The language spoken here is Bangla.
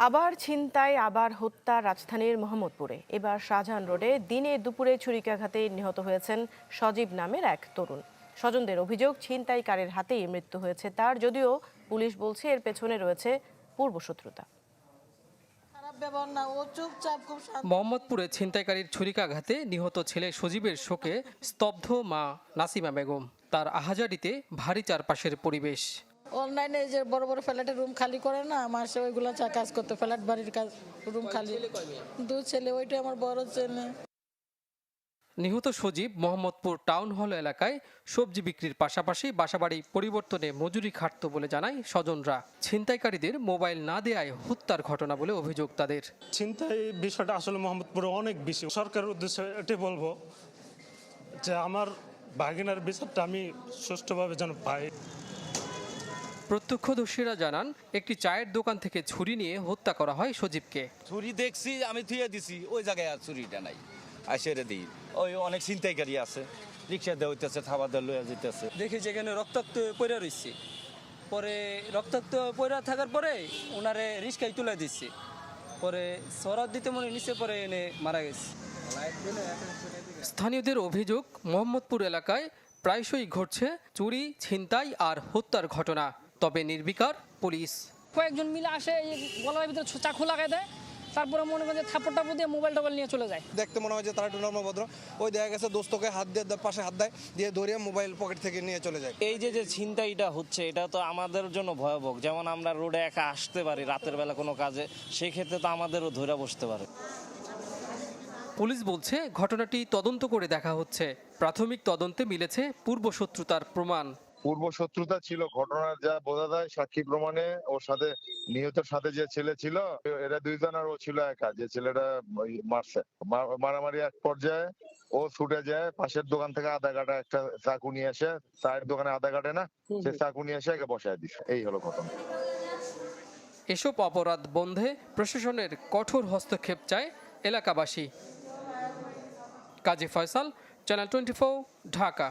আবার ছিনতাই আবার হত্যা রাজধানীর মোহাম্মদপুরে। এবার শাহজাহান রোডে দিনে দুপুরে ছুরিকাঘাতে নিহত হয়েছেন সজীব নামের এক তরুণ। স্বজনদের অভিযোগ, ছিনতাইকারীর হাতেই মৃত্যু হয়েছে তার, যদিও পুলিশ বলছে এর পেছনে রয়েছে পূর্বশত্রুতা। মোহাম্মদপুরে ছিনতাইকারীর ছুরিকাঘাতে নিহত ছেলে সজীবের শোকে স্তব্ধ মা নাসিমা বেগম। তার আহাজারিতে ভারী চারপাশের পরিবেশ। অনলাইনে যে বড় বড় ফ্ল্যাটের রুম খালি করে না, আমার সে ওইগুলো কাজ করতে, ফ্ল্যাট বাড়ির কাজ, রুম খালি। দুই ছেলে, ওইটা আমার বড় ছেলে। নিহত সজীব মোহাম্মদপুর টাউন হল এলাকায় সবজি বিক্রির পাশাপাশি বাসাবাড়ি পরিবর্তনে মজুরি খাটত বলে জানায় স্বজনরা। ছিনতাইকারীদের মোবাইল না দেয়ায় হত্যার ঘটনা বলে অভিযোগ তাদের। ছিনতাই বিষয়টা আসলে মোহাম্মদপুরে অনেক বেশি। সরকারের উদ্দেশ্যে এটাই বলবো যে আমার ভাগিনার বিচারটা আমি সুষ্ঠুভাবে যেন পাই। প্রত্যক্ষদর্শীরা জানান, একটি চায়ের দোকান থেকে ছুরি নিয়ে হত্যা করা হয় সজীবকে। ছুরি দেখছি, আমি থুয়ে দিছি, ওই জায়গায় আর ছুরিটা নাই, আইসেরে দিই। ওই অনেক ছিনতাইকারী আছে, রিক্সা দেওয়া হইতেছে, খাবার দেওয়া লইয়া যেতেছে। দেখি যেখানে রক্তাক্ত পড়ে রয়েছে, পরে রক্তাক্ত পড়ে থাকার পরে ওনারে রিক্সায় তুলে দিচ্ছে, পরে সরাত দিতে মনে নিচে পরে এনে মারা গেছে। স্থানীয়দের অভিযোগ, মোহাম্মদপুর এলাকায় প্রায়শই ঘটছে চুরি, ছিনতাই আর হত্যার ঘটনা, তবে নির্বিকার পুলিশ। কয়েকজন মিলে আসে, গলার ভিতরে চাকু লাগাই দেয়, তারপরে মনে করেন থাপ্পড় টাপ্পড় দিয়ে মোবাইল টোবাইল নিয়ে চলে যায়। দেখতে মনে হয় যে তারা একটু নর্মভদ্র। ওই দেখা গেছে দোস্তকে হাত দিয়ে পাশে হাত দেয়, দিয়ে ধরিয়ে মোবাইল পকেট থেকে নিয়ে চলে যায়। এই যে ছিনতাইটা হচ্ছে, এটা তো আমাদের জন্য ভয়াবহ। যেমন আমরা রোডে একা আসতে পারি রাতের বেলা কোনো কাজে, সেই ক্ষেত্রে তো আমাদেরও ধরে বসতে পারে। পুলিশ বলছে ঘটনাটি তদন্ত করে দেখা হচ্ছে। প্রাথমিক তদন্তে মিলেছে পূর্বশত্রুতার প্রমাণ। পূর্বশত্রুতা ছিল, ঘটনার যা বোঝা যায় সাক্ষী প্রমাণে। ওর সাথে, নিহতের সাথে যে ছেলে ছিল, এরা দুইজন আর ও ছিল একা। যে ছেলেটা মারছে, মারামারি এক পর্যায়ে ও ছুটে যায় পাশের দোকান থেকে আধা কাটা একটা চাকু নিয়ে এসে, চায়ের দোকানে আধা কাটে না, সে চাকু নিয়ে এসে একে বসায় দিছে। এই হলো ঘটনা। এসব অপরাধ বন্ধে প্রশাসনের কঠোর হস্তক্ষেপ চায় এলাকাবাসী। কাজী ফয়সাল, চ্যানেল 24, ঢাকা।